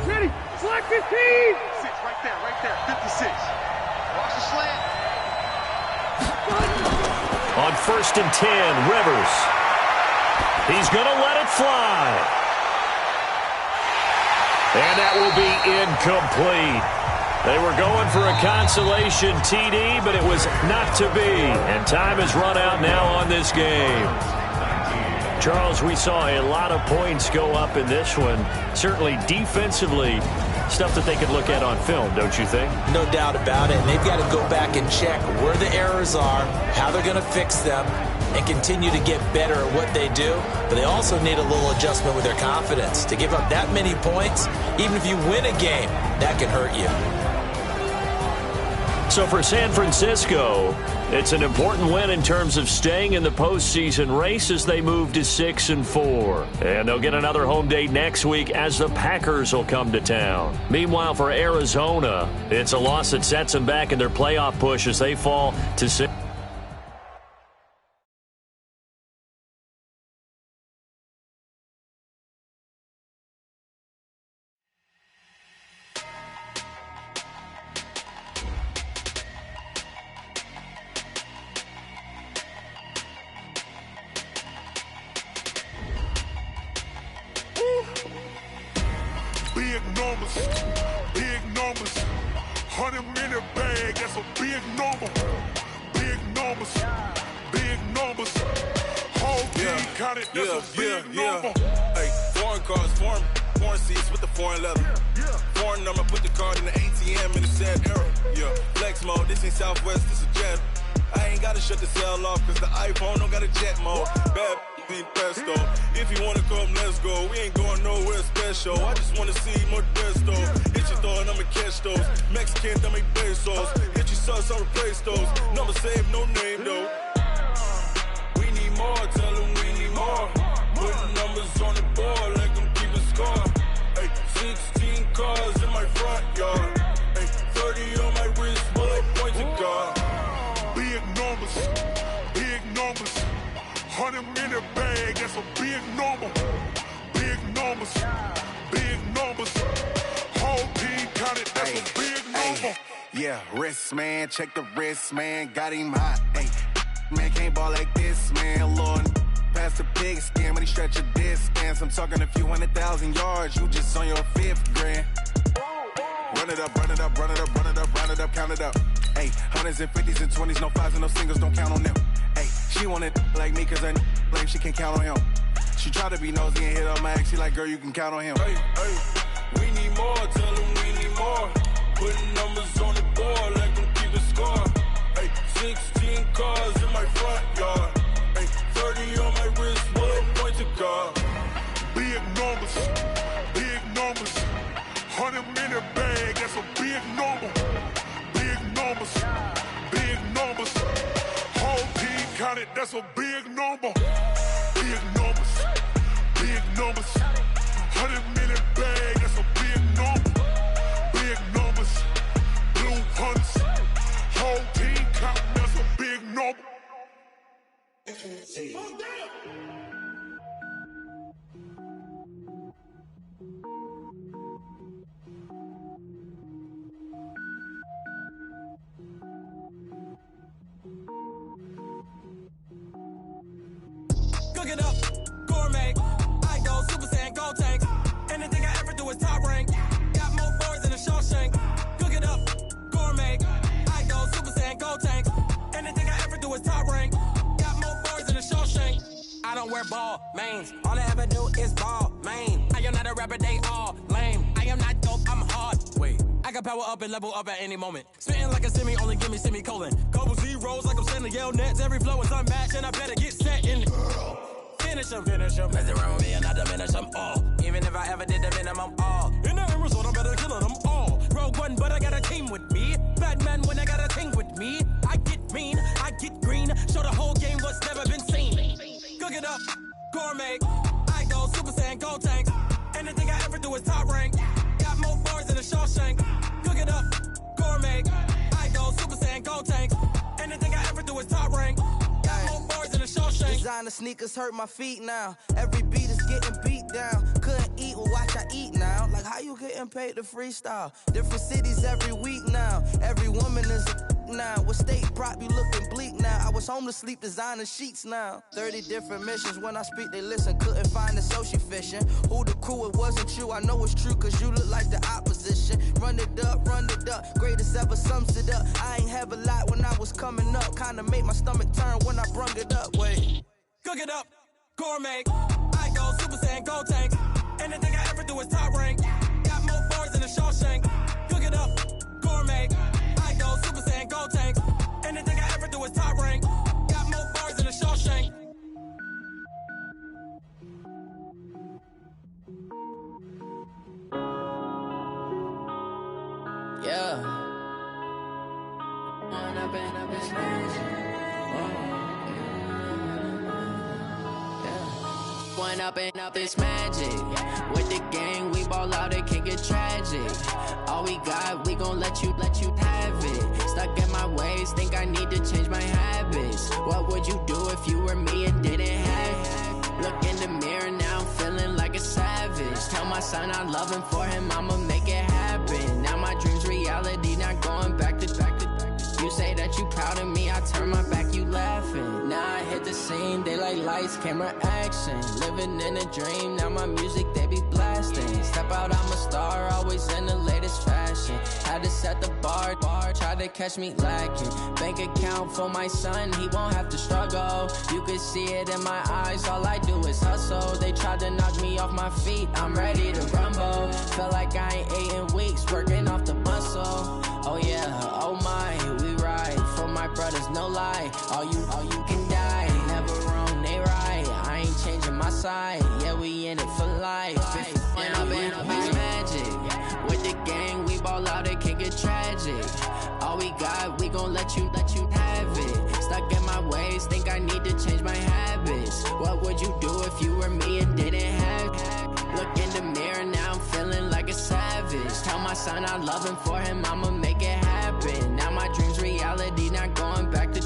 Ready, select 15. 6, right there, 56. Watch the slant. On 1st and 10, Rivers. He's going to let it fly. And that will be incomplete. They were going for a consolation TD, but it was not to be. And time has run out now on this game. Charles, we saw a lot of points go up in this one. Certainly defensively, stuff that they could look at on film, don't you think? No doubt about it. And they've got to go back and check where the errors are, how they're going to fix them, and continue to get better at what they do. But they also need a little adjustment with their confidence. To give up that many points, even if you win a game, that can hurt you. So for San Francisco, it's an important win in terms of staying in the postseason race as they move to 6-4. And they'll get another home date next week as the Packers will come to town. Meanwhile, for Arizona, it's a loss that sets them back in their playoff push as they fall to 6. Big numbers, 100-minute bag, that's a big number. Big numbers, counted, that's a big number. Hey, foreign cars, foreign seats with the foreign leather. Foreign number, put the card in the ATM in the sad era. Yeah, flex mode, this ain't Southwest, this a jet. I ain't gotta shut the cell off, cause the iPhone don't got a jet mode. Bad be pesto. If you wanna come, let's go. We ain't going nowhere special. I just wanna see more desto. Hit your thought, I'ma catch those. Mexican, I'ma make pesos. Hit your sus, I'll replace those. Number saved, no name though. We need more, tell them we need more. Putting numbers on the board, like them keep a score. Hey, 16 cars in my front yard. Hey, 30 on my wrist, bullet points of God. Big numbers, big numbers. 100 minute bag, that's a big number. Big numbers, big numbers. Whole team counted, that's a big number. Yeah, wrist man, check the wrist man, got him hot. Ay, man can't ball like this, man. Lord, past the pig skin when he stretch a disc. I'm talking a few 100,000 yards, you just on your 5th grand. Run it up, run it up, run it up, run it up, run it up, count it up. Ay, hundreds and 50s and 20s, no 5s and no singles, don't count on them. Ay, she wanted like me cause her like she can count on him. She tried to be nosy and hit on my ex, she like, girl, you can count on him. Hey, we need more, tell them we need more. Putting numbers on the board, like them keep a score. Hey, 16 cars in my front yard. Hey, 30 on my wrist, bullet points of God. Big numbers, big numbers. 100 minute bag, that's a big number. Big numbers, big numbers. Whole team counted, that's a big number. Big numbers, big numbers. 100 minute bag, that's a big number. Big numbers, blue hunts. Whole team counting, that's a big number. Cook it up, gourmet. I go Super Saiyan, gold tanks. Anything I ever do is top rank. Got more boards than a Shawshank. Cook it up, gourmet. I go Super Saiyan, gold tanks. Anything I ever do is top rank. Got more boards than a Shawshank. I don't wear ball mains. All I ever do is ball main. I am not a rapper, they all lame. I am not dope, I'm hard. Wait, I can power up and level up at any moment. Spitting like a semi, only give me semicolon. Couple zeros like I'm sending yell nets. Every flow is unmatched and I better get set in it. Finish them. Mess around with me and I diminish them all. Even if I ever did the minimum all. In the end result, I'm better killing them all. Rogue One, but I got a team with me. Batman when I got a team with me. I get mean, I get green. Show the whole game what's never been seen. Cook it up, gourmet. I go Super Saiyan, gold tanks. Anything I ever do is top rank. Got more bars than a Shawshank. Cook it up, gourmet. I go Super Saiyan, gold tanks. Anything I ever do is top rank. Got more bars than a Shawshank. Designer sneakers hurt my feet now. Every beat is getting beat down. Couldn't eat, well watch I eat now. Like how you getting paid to freestyle? Different cities every week now. Every woman is a now. With state prop, you looking bleak now. I was home to sleep, designing sheets now. 30 different missions. When I speak, they listen. Couldn't find the social fishing. Who the crew? It wasn't you. I know it's true, cause you look like the opposition. Run it up. Greatest ever sums it up. I ain't have a lot when I was coming up. Kinda made my stomach turn when I brung it up. Wait. Cook it up, gourmet. I go Super Saiyan, gold tanks. Anything I ever do is top rank. Got more bars than a Shawshank. Cook it up, gourmet. I go Super Saiyan, gold tanks. Anything I ever do is top rank. Got more bars than a Shawshank. Yeah. One up and up, it's magic. With the gang, we ball out, it can get tragic. All we got, we gon' let you have it. Stuck in my ways, think I need to change my habits. What would you do if you were me and didn't have it? Look in the mirror now, I'm feeling like a savage. Tell my son I love him, for him I'ma make it happen. Now my dream's reality, not going back to. You say that you proud of me, I turn my back, you laughing. Now I hit the scene, they like lights, camera, action. Living in a dream, now my music, they be blasting. Step out, I'm a star, always in the latest fashion. Had to set the bar, try tried to catch me lacking. Bank account for my son, he won't have to struggle. You could see it in my eyes, all I do is hustle. They tried to knock me off my feet, I'm ready to rumble. Felt like I ain't ate in weeks, working off the muscle. Oh yeah, oh my, we ride for my brothers, no lie. All you can die, never wrong, they right. I ain't changing my side, yeah, we in it for life. And I've been magic. With the gang, we ball out, it can get tragic. All we got, we gon' let you have it. Stuck in my ways, think I need to change my habits. What would you do if you were me and didn't have it? Look in the mirror, now I'm feeling like a savage. Tell my son I love him, for him I'ma make it happen. Now my dream's reality, not going back to.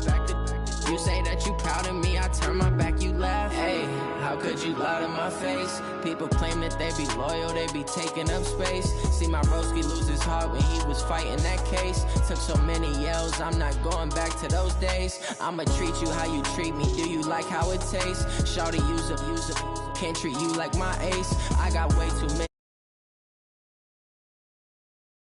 You say that you proud of me, I turn my back, you laugh. Hey, how could you lie to my face? People claim that they be loyal, they be taking up space. See my broski lose his heart when he was fighting that case. Took so many yells, I'm not going back to those days. I'ma treat you how you treat me, do you like how it tastes? Shawty, use up, can't treat you like my ace. I got way too many